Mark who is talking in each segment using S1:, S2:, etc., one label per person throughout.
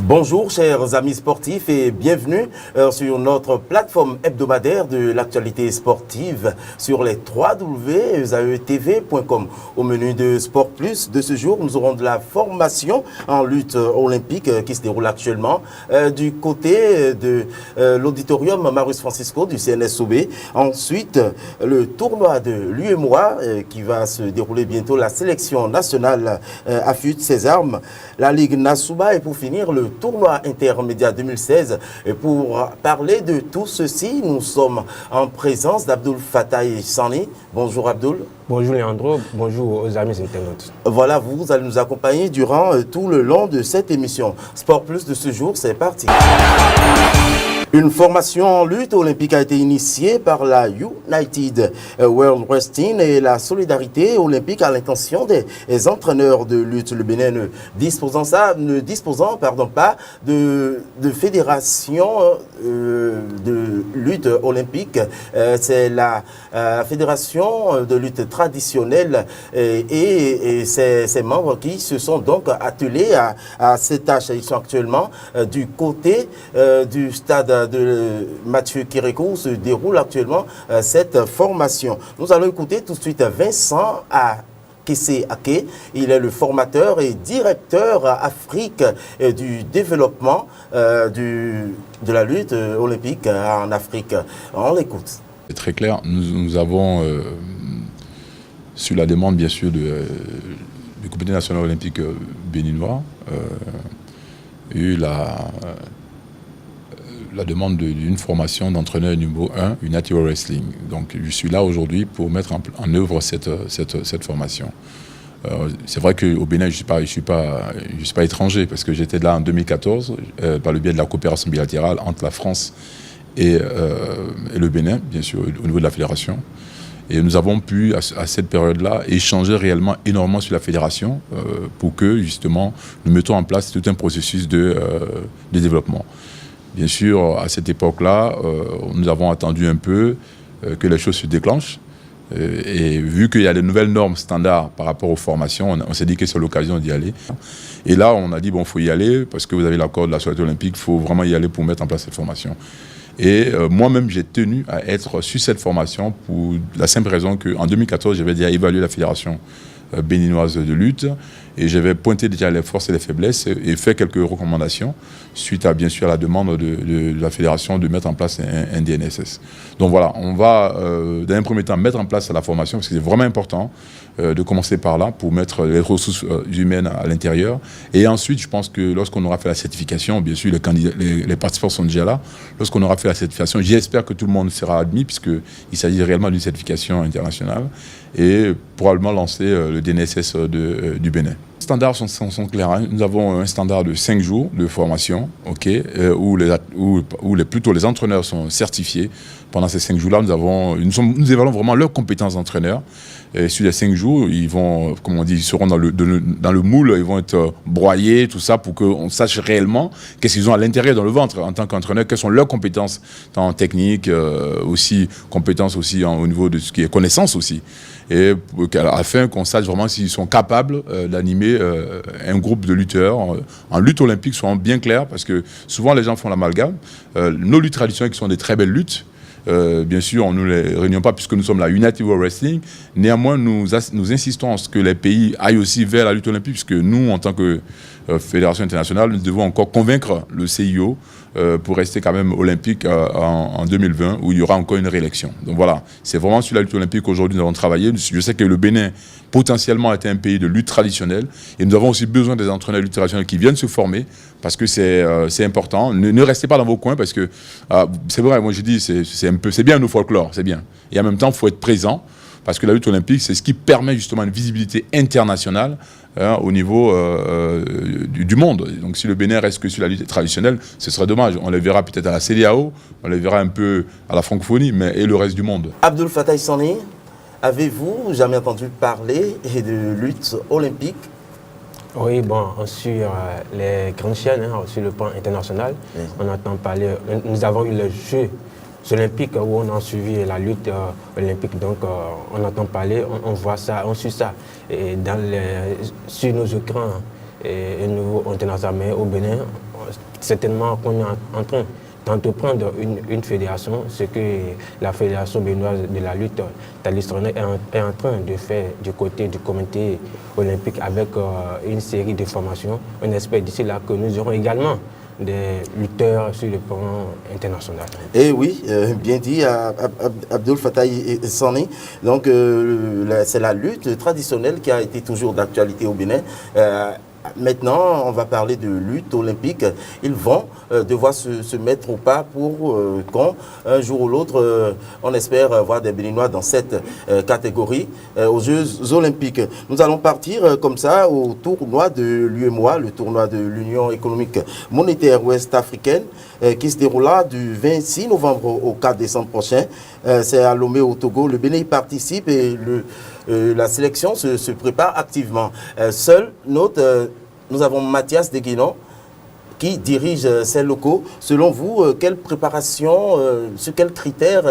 S1: Bonjour chers amis sportifs et bienvenue sur notre plateforme hebdomadaire de l'actualité sportive sur les www.aetv.com. Au menu de Sport Plus de ce jour, nous aurons de la formation en lutte olympique qui se déroule actuellement du côté de l'auditorium Marius Francisco du CNSOB. Ensuite, le tournoi de l'UEMOA qui va se dérouler bientôt, la sélection nationale affûte ses armes, la Ligue Nasouba et pour finir le tournoi intermédiaire 2016. Et pour parler de tout ceci, nous sommes en présence d'Abdoul Fattah Sani. Bonjour Abdoul.
S2: Bonjour Leandro, bonjour aux amis internautes.
S1: Voilà, vous allez nous accompagner durant tout le long de cette émission. Sport Plus de ce jour, c'est parti. Une formation en lutte olympique a été initiée par la United World Wrestling et la solidarité olympique à l'intention des entraîneurs de lutte. Le Bénin ne disposant pas de fédération de lutte olympique. C'est la fédération de lutte traditionnelle et ses membres qui se sont donc attelés à cette tâche. Ils sont actuellement du côté du stade de Mathieu Kérékou où se déroule actuellement cette formation. Nous allons écouter tout de suite Vincent Kessé Ake. Il est le formateur et directeur Afrique du développement de la lutte olympique en Afrique. On l'écoute.
S3: C'est très clair. Nous avons, sur la demande bien sûr du Comité national olympique béninois, eu la demande d'une formation d'entraîneur numéro 1, United World Wrestling. Donc je suis là aujourd'hui pour mettre en œuvre cette formation. C'est vrai qu'au Bénin, je ne suis pas étranger parce que j'étais là en 2014 par le biais de la coopération bilatérale entre la France et le Bénin, bien sûr, au niveau de la fédération. Et nous avons pu, à cette période-là, échanger réellement énormément sur la fédération pour que, justement, nous mettons en place tout un processus de développement. Bien sûr, à cette époque-là, nous avons attendu un peu que les choses se déclenchent. Et vu qu'il y a des nouvelles normes standards par rapport aux formations, on s'est dit que c'est l'occasion d'y aller. Et là, on a dit, bon, il faut y aller, parce que vous avez l'accord de la Société olympique, il faut vraiment y aller pour mettre en place cette formation. Et moi-même, j'ai tenu à être sur cette formation pour la simple raison qu'en 2014, j'avais déjà évalué la fédération béninoise de lutte et j'avais pointé déjà les forces et les faiblesses et fait quelques recommandations suite à bien sûr à la demande de la fédération de mettre en place un DNSS. Donc voilà, on va dans un premier temps mettre en place la formation parce que c'est vraiment important de commencer par là pour mettre les ressources humaines à l'intérieur et ensuite je pense que lorsqu'on aura fait la certification, bien sûr les participants sont déjà là, lorsqu'on aura fait la certification, j'espère que tout le monde sera admis puisqu'il s'agit réellement d'une certification internationale et probablement lancer le DNSS du Bénin. Les standards sont clairs. Hein. Nous avons un standard de 5 jours de formation, où plutôt les entraîneurs sont certifiés. Pendant ces 5 jours-là, nous évaluons vraiment leurs compétences d'entraîneurs. Et sur les 5 jours, ils vont, comme on dit, ils seront dans le moule, ils vont être broyés, tout ça, pour qu'on sache réellement qu'est-ce qu'ils ont à l'intérieur dans le ventre en tant qu'entraîneur, quelles sont leurs compétences en technique, aussi compétences aussi au niveau de ce qui est connaissance aussi. Et afin qu'on sache vraiment s'ils sont capables d'animer un groupe de lutteurs en lutte olympique, soyons bien clairs, parce que souvent les gens font l'amalgame. Nos luttes traditionnelles qui sont des très belles luttes, bien sûr, on ne les réunions pas puisque nous sommes la United World Wrestling. Néanmoins, nous insistons à ce que les pays aillent aussi vers la lutte olympique, puisque nous, en tant que fédération internationale, nous devons encore convaincre le CIO pour rester quand même olympique en 2020, où il y aura encore une réélection. Donc voilà, c'est vraiment sur la lutte olympique qu'aujourd'hui nous avons travaillé. Je sais que le Bénin, potentiellement, est un pays de lutte traditionnelle, et nous avons aussi besoin des entraîneurs de lutte traditionnelle qui viennent se former, parce que c'est important. Ne restez pas dans vos coins, parce que c'est vrai, moi je dis, c'est bien nos folklore, c'est bien. Et en même temps, il faut être présent, parce que la lutte olympique, c'est ce qui permet justement une visibilité internationale au niveau du monde. Donc si le Bénin reste que sur la lutte traditionnelle, ce serait dommage. On les verra peut-être à la CEDEAO, on les verra un peu à la francophonie, et le reste du monde.
S1: Abdoul Fattah Sani, avez-vous jamais entendu parler de lutte olympique?
S2: Oui, bon, sur les grandes chaînes, sur le plan international, on entend parler. Nous avons eu les Jeux olympiques où on a suivi la lutte olympique, donc on entend parler, on voit ça, on suit ça. Et sur nos écrans et au niveau international, mais au Bénin, certainement qu'on est en train d'entreprendre une fédération, ce que la Fédération béninoise de la lutte traditionnelle est en train de faire du côté du comité olympique avec une série de formations. On espère d'ici là que nous aurons également des lutteurs sur le plan international. Et
S1: oui, bien dit, Abdul Fattah Sani. Donc, c'est la lutte traditionnelle qui a été toujours d'actualité au Bénin. Maintenant, on va parler de lutte olympique. Ils vont devoir se mettre au pas pour quand, un jour ou l'autre, on espère voir des Béninois dans cette catégorie aux Jeux olympiques. Nous allons partir comme ça au tournoi de l'UEMOA, le tournoi de l'Union économique monétaire ouest-africaine, qui se déroulera du 26 novembre au 4 décembre prochain. C'est à Lomé au Togo. Le Bénin y participe et la sélection se prépare activement. Seul note, nous avons Mathias Deguinon qui dirige ces locaux. Selon vous, quelle préparation, sur quels critères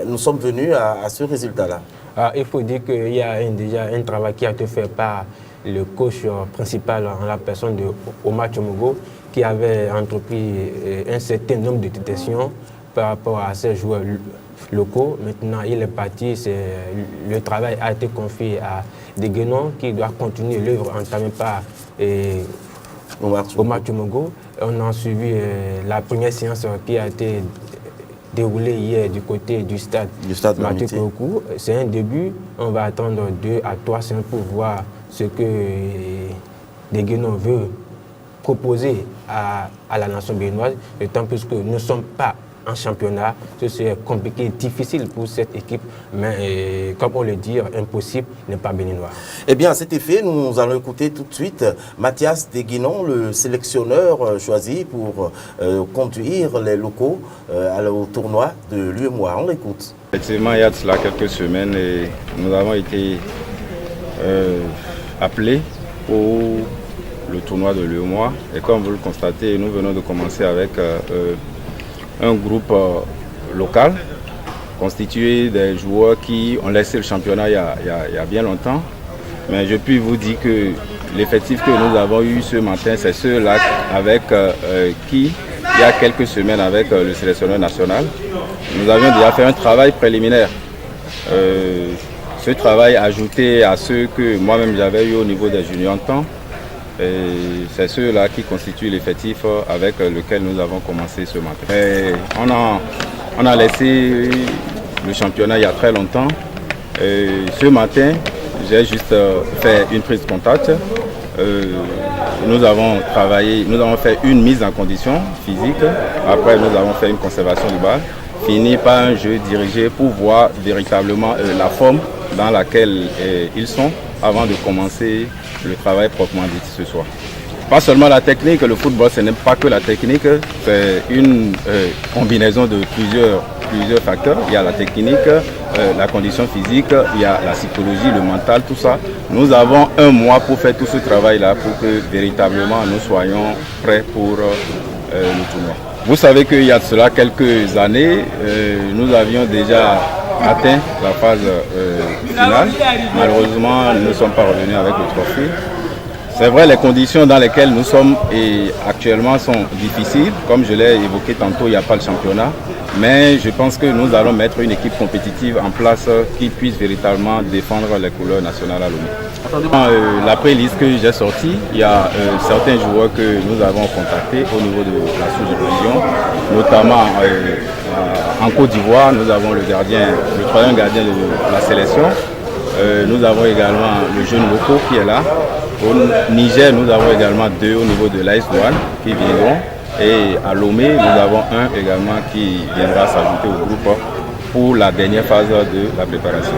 S1: nous sommes venus à ce résultat-là?
S2: Il faut dire qu'il y a déjà un travail qui a été fait par le coach principal en la personne de Omar Tchomogo, qui avait entrepris un certain nombre de détections par rapport à ces joueurs locaux. Maintenant, il est parti. Le travail a été confié à Deguinon qui doit continuer l'œuvre entamée par Omar Tchomogo. On a suivi la première séance qui a été déroulée hier du côté du stade Mathieu Kouroukou. C'est un début. On va attendre 2 à 3 séances pour voir ce que Deguinon veut proposer à la nation béninoise, d'autant plus que nous ne sommes pas en championnat. C'est compliqué, difficile pour cette équipe, mais comme on le dit, impossible n'est pas béninois.
S1: Eh bien, à cet effet, nous allons écouter tout de suite Mathias Deguinon, le sélectionneur choisi pour conduire les locaux au tournoi de l'UEMOA. On l'écoute.
S4: Effectivement, il y a de cela quelques semaines, et nous avons été appelés pour le tournoi de l'UEMOA. Et comme vous le constatez, nous venons de commencer avec un groupe local constitué des joueurs qui ont laissé le championnat il y a bien longtemps. Mais je puis vous dire que l'effectif que nous avons eu ce matin, c'est ceux-là avec qui, il y a quelques semaines avec le sélectionneur national, nous avions déjà fait un travail préliminaire. Ce travail ajouté à ceux que moi-même j'avais eu au niveau des juniors en temps, c'est ceux-là qui constituent l'effectif avec lequel nous avons commencé ce matin. Et on a laissé le championnat il y a très longtemps. Et ce matin, j'ai juste fait une prise de contact. Nous avons travaillé, nous avons fait une mise en condition physique. Après, nous avons fait une conservation du bal, fini par un jeu dirigé pour voir véritablement la forme dans laquelle ils sont avant de commencer le travail proprement dit ce soir. Pas seulement la technique, le football ce n'est pas que la technique, c'est une combinaison de plusieurs facteurs. Il y a la technique, la condition physique, il y a la psychologie, le mental, tout ça. Nous avons un mois pour faire tout ce travail-là pour que véritablement nous soyons prêts pour le tournoi. Vous savez qu'il y a de cela quelques années, nous avions déjà atteint la phase finale. Malheureusement, nous ne sommes pas revenus avec le trophée. C'est vrai, les conditions dans lesquelles nous sommes actuellement sont difficiles. Comme je l'ai évoqué tantôt, il n'y a pas le championnat. Mais je pense que nous allons mettre une équipe compétitive en place qui puisse véritablement défendre les couleurs nationales à Lomé. Dans la playlist que j'ai sortie, il y a certains joueurs que nous avons contactés au niveau de la sous-division, notamment en Côte d'Ivoire, nous avons le troisième gardien de la sélection. Nous avons également le jeune Moko qui est là. Au Niger, nous avons également 2 au niveau de l'AS Douane qui viendront. Et à Lomé, nous avons un également qui viendra s'ajouter au groupe pour la dernière phase de la préparation.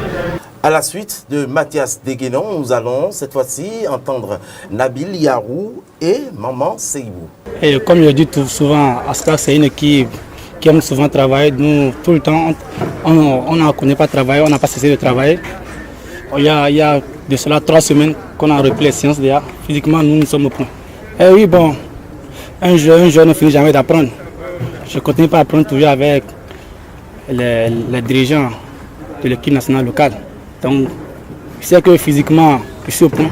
S1: À la suite de Mathias Deguinon, nous allons cette fois-ci entendre Nabil Yarou et Maman Seibou.
S5: Et comme je dis tout souvent, Astar c'est une équipe qui aime souvent travailler. Nous, tout le temps, on ne connaît pas travailler, on n'a pas cessé de travailler. Il y a de cela 3 semaines qu'on a repris les séances déjà. Physiquement, nous sommes au point. Et oui, bon, un jeune ne finit jamais d'apprendre. Je continue à apprendre toujours avec les dirigeants de l'équipe nationale locale. Donc, je sais que physiquement, je suis au point.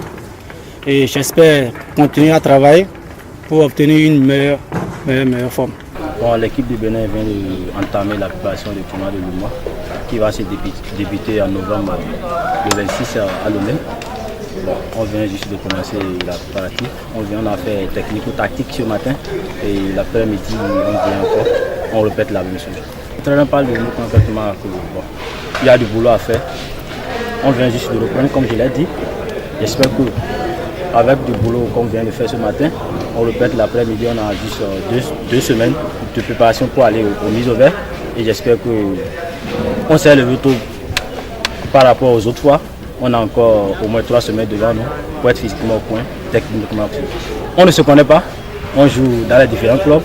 S5: Et j'espère continuer à travailler pour obtenir une meilleure forme.
S6: Bon, l'équipe du Bénin vient d'entamer la préparation du tournoi de l'UMOA qui va se débuter en novembre le 26 à Lomé. Bon, on vient juste de commencer la préparative. On a fait technico-tactique ce matin et l'après-midi on vient encore, on répète la même chose. Le traîneur parle de nous concrètement que bon, il y a du boulot à faire. On vient juste de reprendre comme je l'ai dit. J'espère que avec du boulot qu'on vient de faire ce matin, on répète l'après-midi, on a juste 2 semaines de préparation pour aller aux mises au vert. Et j'espère qu'on s'est levé tôt par rapport aux autres fois. On a encore au moins 3 semaines devant nous pour être physiquement au point, techniquement aussi. On ne se connaît pas, on joue dans les différents clubs,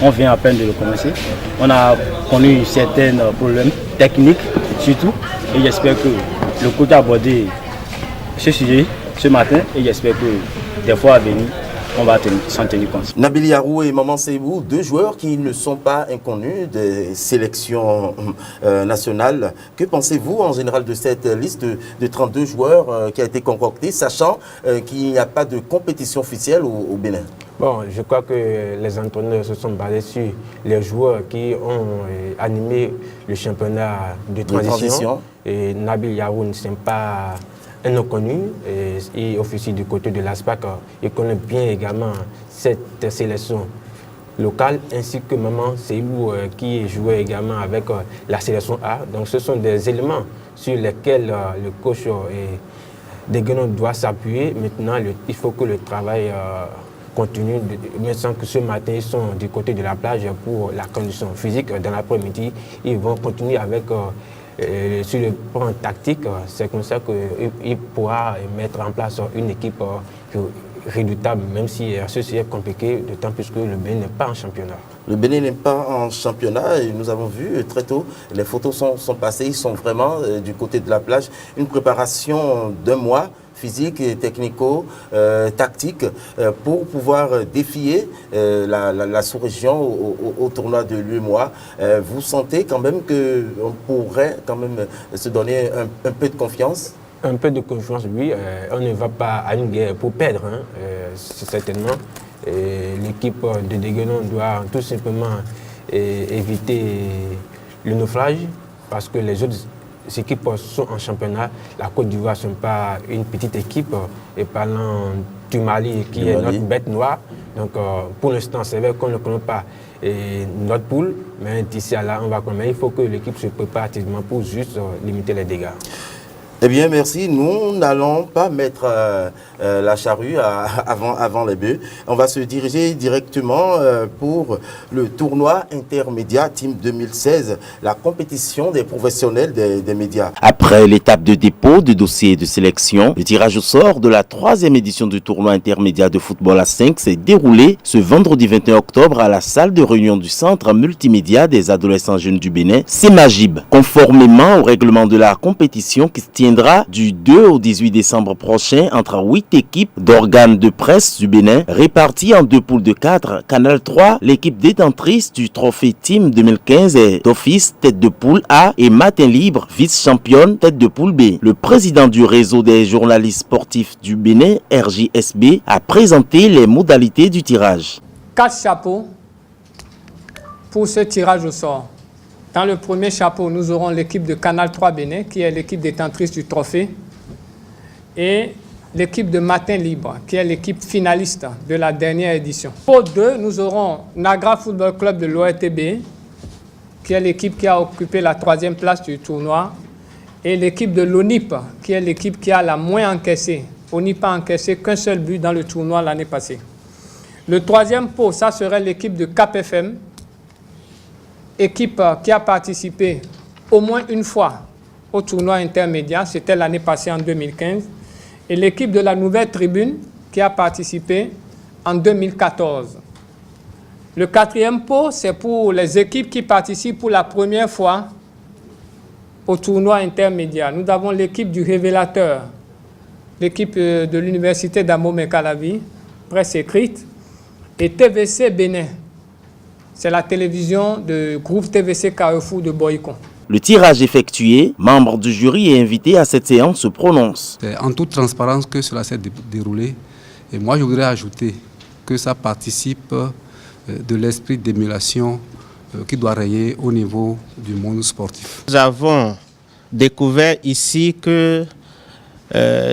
S6: on vient à peine de recommencer. On a connu certains problèmes techniques surtout. Et j'espère que le coach a abordé ce sujet ce matin et j'espère que des fois à venir, on va s'en tenir compte.
S1: Nabil Yarou et Maman Seibou, 2 joueurs qui ne sont pas inconnus des sélections nationales. Que pensez-vous en général de cette liste de 32 joueurs qui a été concoctée, sachant qu'il n'y a pas de compétition officielle au Bénin?
S2: Bon, je crois que les entraîneurs se sont basés sur les joueurs qui ont animé le championnat de transition. Et Nabil Yarou ne sont pas un inconnu et officie du côté de l'ASPAC. Il connaît bien également cette sélection locale ainsi que Maman Seibou qui jouait également avec la sélection A. Donc ce sont des éléments sur lesquels le coach Deguenon doit s'appuyer. Maintenant, il faut que le travail continue. Mais sans que ce matin, ils sont du côté de la plage pour la condition physique. Dans l'après-midi, ils vont continuer avec sur le plan tactique. C'est comme ça qu'il pourra mettre en place une équipe redoutable, même si ceci est compliqué, d'autant plus que le Bénin n'est pas en championnat.
S1: Le Bénin n'est pas en championnat et nous avons vu très tôt, les photos sont passées, ils sont vraiment du côté de la plage. Une préparation d'1 mois, physique et technico-tactique, pour pouvoir défier la sous-région au tournoi de l'UMOA. Vous sentez quand même qu'on pourrait quand même se donner un peu de confiance?
S2: Un peu de confiance, oui. On ne va pas à une guerre pour perdre, hein, certainement. L'équipe de Deguenon doit tout simplement éviter le naufrage parce que les autres équipes sont en championnat. La Côte d'Ivoire ne sont pas une petite équipe. Et parlant du Mali, qui est notre bête noire. Donc pour l'instant, c'est vrai qu'on ne connaît pas notre poule, mais d'ici à là, on va connaître. Il faut que l'équipe se prépare activement pour juste limiter les dégâts.
S1: Eh bien, merci. Nous n'allons pas mettre la charrue avant les bœufs. On va se diriger directement pour le tournoi intermédiaire Team 2016, la compétition des professionnels des médias.
S7: Après l'étape de dépôt de dossiers de sélection, le tirage au sort de la 3e édition du tournoi intermédiaire de football à 5 s'est déroulé ce vendredi 21 octobre à la salle de réunion du Centre multimédia des adolescents jeunes du Bénin, CEMAGIB, conformément au règlement de la compétition qui se tiendra du 2 au 18 décembre prochain entre 8 équipes d'organes de presse du Bénin réparties en 2 poules de 4. Canal 3, l'équipe détentrice du trophée Team 2015 est d'office tête de poule A et Matin Libre, vice-championne tête de poule B. Le président du réseau des journalistes sportifs du Bénin, RJSB, a présenté les modalités du tirage.
S8: 4 chapeaux pour ce tirage au sort. Dans le premier chapeau, nous aurons l'équipe de Canal 3 Bénin, qui est l'équipe détentrice du trophée, et l'équipe de Matin Libre, qui est l'équipe finaliste de la dernière édition. Pour 2, nous aurons Nagra Football Club de l'ORTB, qui est l'équipe qui a occupé la 3e place du tournoi, et l'équipe de l'ONIP, qui est l'équipe qui a la moins encaissé. ONIP a encaissé qu'un seul but dans le tournoi l'année passée. Le 3e pot, ça serait l'équipe de Cap FM, équipe qui a participé au moins une fois au tournoi intermédiaire, c'était l'année passée en 2015, et l'équipe de la Nouvelle Tribune qui a participé en 2014. Le 4e pot, c'est pour les équipes qui participent pour la première fois au tournoi intermédiaire. Nous avons l'équipe du Révélateur, l'équipe de l'Université d'Amo-Mekalavi, presse écrite, et TVC Bénin. C'est la télévision du groupe TVC Carrefour de Boycon.
S7: Le tirage effectué, membres du jury et invités à cette séance se prononcent.
S9: C'est en toute transparence que cela s'est déroulé. Et moi, je voudrais ajouter que ça participe de l'esprit d'émulation qui doit régner au niveau du monde sportif.
S10: Nous avons découvert ici que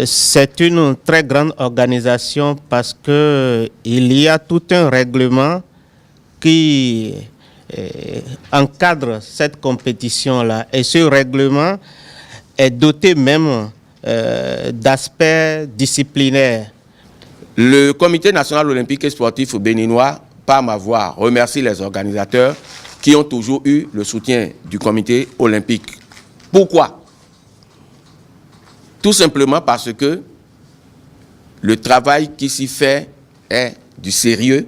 S10: c'est une très grande organisation parce qu'il y a tout un règlement qui encadre cette compétition-là. Et ce règlement est doté même d'aspects disciplinaires.
S11: Le Comité national olympique et sportif béninois, par ma voix, remercie les organisateurs qui ont toujours eu le soutien du Comité olympique. Pourquoi? Tout simplement parce que le travail qui s'y fait est du sérieux,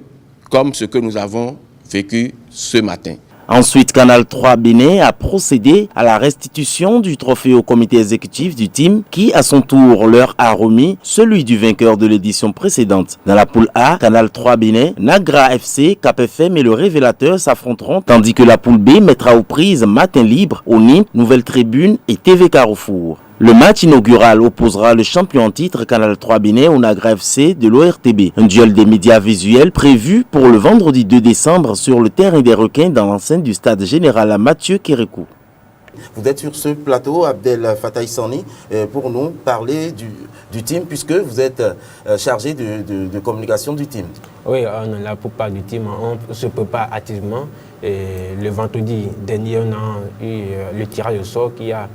S11: comme ce que nous avons vécu ce matin.
S7: Ensuite, Canal 3 Bénin a procédé à la restitution du trophée au comité exécutif du team qui, à son tour, leur a remis celui du vainqueur de l'édition précédente. Dans la poule A, Canal 3 Bénin, Nagra FC, Cap FM et le Révélateur s'affronteront, tandis que la poule B mettra aux prises Matin Libre, Olympe, Nouvelle Tribune et TV Carrefour. Le match inaugural opposera le champion en titre Canal 3 Bénin au Nagra FC de l'ORTB. Un duel des médias visuels prévu pour le vendredi 2 décembre sur le terrain des Requins dans l'enceinte du stade général à Mathieu Kérékou.
S1: Vous êtes sur ce plateau, Abdel Fattah Sani, pour nous parler du team, puisque vous êtes chargé de communication du team.
S2: Oui, on est là pour parler du team. On se prépare activement. Et le vendredi dernier, on a eu le tirage au sort qui a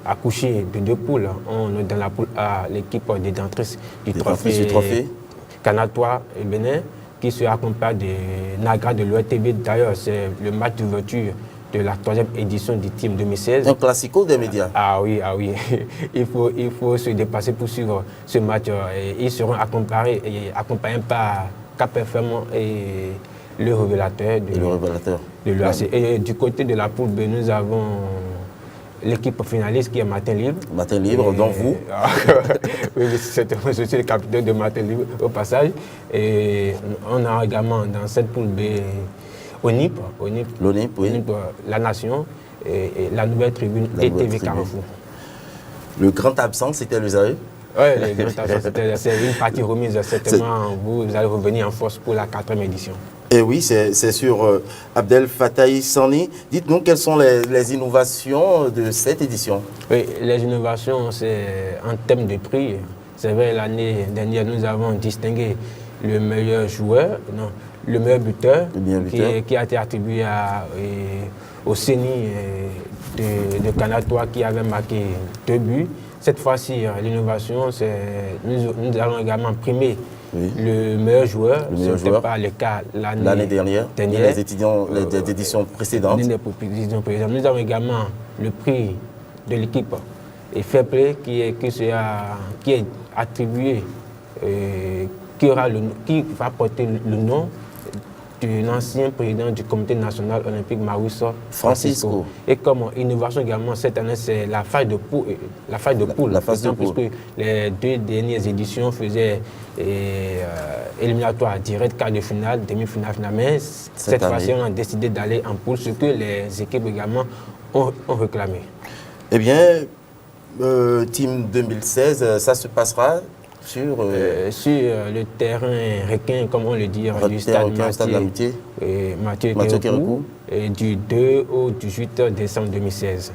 S2: accouché de 2 poules. On est dans la poule A, l'équipe détentrice du trophée Canal 3 et Bénin, qui se accompagne de Nagra de l'ORTB. D'ailleurs, c'est le match d'ouverture de la 3e édition du team 2016.
S1: Un classico des médias.
S2: Ah oui. il faut se dépasser pour suivre ce match. Ils seront accompagnés par Cap FM et le Révélateur de l'UAC. Et du côté de la poule B, nous avons l'équipe finaliste qui est Matin Libre.
S1: Matin Libre, dont vous.
S2: Oui, je suis le capitaine de Matin Libre au passage. Et on a également dans cette poule B Onip, La Nation, et la Nouvelle Tribune et TV Carrefour.
S1: Le grand absent, c'était le Zaïre.
S2: Oui, le grand absent, c'est une partie remise. Certainement, vous allez revenir en force pour la 4e édition.
S1: Et oui, c'est sur Abdel Fattah Sani. Dites-nous quelles sont les innovations de cette édition.
S2: Oui, les innovations, c'est en termes de prix. C'est vrai, l'année dernière, nous avons distingué le meilleur joueur, le meilleur buteur, qui a été attribué au CENI de Canal 3 qui avait marqué 2 buts. Cette fois-ci, l'innovation, c'est nous allons également primer le meilleur joueur. Ce n'était pas le cas
S1: l'année dernière. Les éditions précédentes.
S2: Nous avons également le prix de l'équipe et Fair Play qui est attribué, qui va porter le nom de l'ancien président du comité national olympique, Maurice Francisco. Et comme innovation également, cette année, c'est la phase de poule. Puisque les 2 dernières éditions faisaient éliminatoire direct, quart de finale, demi-finale, finale. Mais cette fois-ci, on a décidé d'aller en poule, ce que les équipes également ont réclamé.
S1: Eh bien, Team 2016, ça se passera sur
S2: le terrain requin, comme on le dit, du stade Mathieu Kérékou, du 2 au 18 décembre 2016.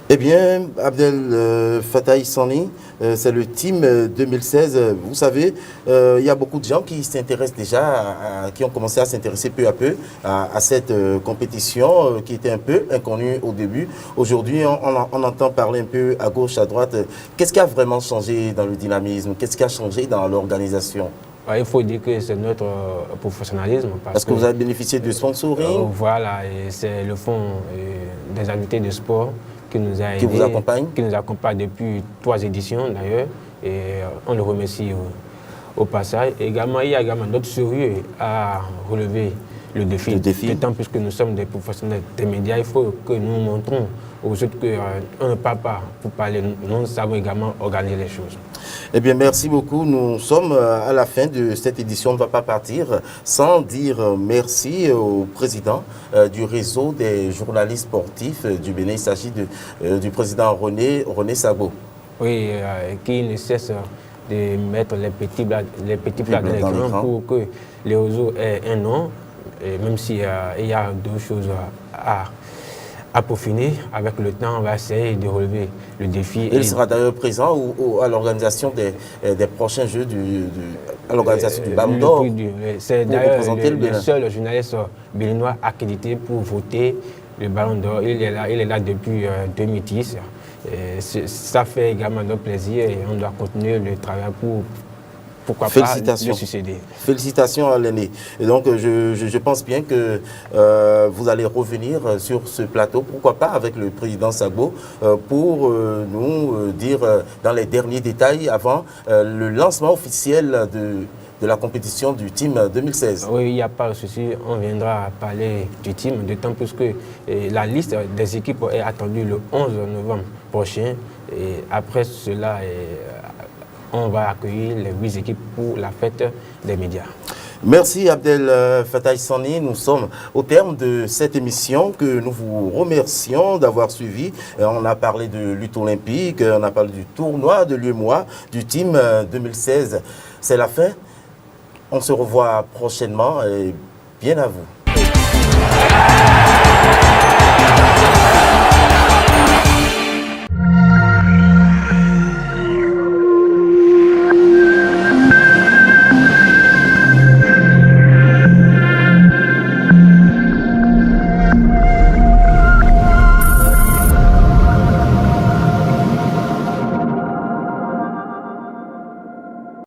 S1: Eh bien, Abdel Fattah Sani, c'est le team 2016. Vous savez, il y a beaucoup de gens qui s'intéressent déjà, qui ont commencé à s'intéresser peu à peu à cette compétition qui était un peu inconnue au début. Aujourd'hui, on entend parler un peu à gauche, à droite. Qu'est-ce qui a vraiment changé dans le dynamisme? Qu'est-ce qui a changé dans l'organisation?
S2: Il faut dire que c'est notre professionnalisme.
S1: Parce que vous avez bénéficié de sponsoring?
S2: Voilà, et c'est le fonds des activités de sport qui nous a aidés, qui nous accompagne depuis 3 éditions d'ailleurs, et on le remercie au passage. Et également, il y a également notre sérieux à relever le défi. D'autant plus que nous sommes des professionnels des médias, il faut que nous montrons aux autres qu'on ne parle pas pour parler, nous savons également organiser les choses.
S1: Eh bien, merci beaucoup. Nous sommes à la fin de cette édition. On ne va pas partir sans dire merci au président du réseau des journalistes sportifs du Bénin. Il s'agit du président René Sabo.
S2: Oui, qui ne cesse de mettre les petits plats dans l'écran pour que les oiseaux aient un nom, et même s'il y a d'autres choses à peaufiner, avec le temps, on va essayer de relever le défi.
S1: Il sera d'ailleurs présent à l'organisation des prochains Jeux, à l'organisation du Ballon d'Or.
S2: C'est d'ailleurs le seul journaliste béninois accrédité pour voter le Ballon d'Or. Il est là depuis 2010. Ça fait également notre plaisir et on doit continuer le travail pour pourquoi pas le succéder. Félicitations
S1: à l'aîné. Et donc je pense bien que vous allez revenir sur ce plateau, pourquoi pas avec le président Sagbo, pour nous dire dans les derniers détails avant le lancement officiel de la compétition du Team 2016.
S2: Oui, il n'y a pas de souci, on viendra parler du team, d'autant plus que la liste des équipes est attendue le 11 novembre prochain. Et après cela, on va accueillir les 8 équipes pour la fête des médias.
S1: Merci Abdel Fattah Sani. Nous sommes au terme de cette émission que nous vous remercions d'avoir suivi. On a parlé de lutte olympique, on a parlé du tournoi de l'UEMOA, du Team 2016. C'est la fin. On se revoit prochainement et bien à vous.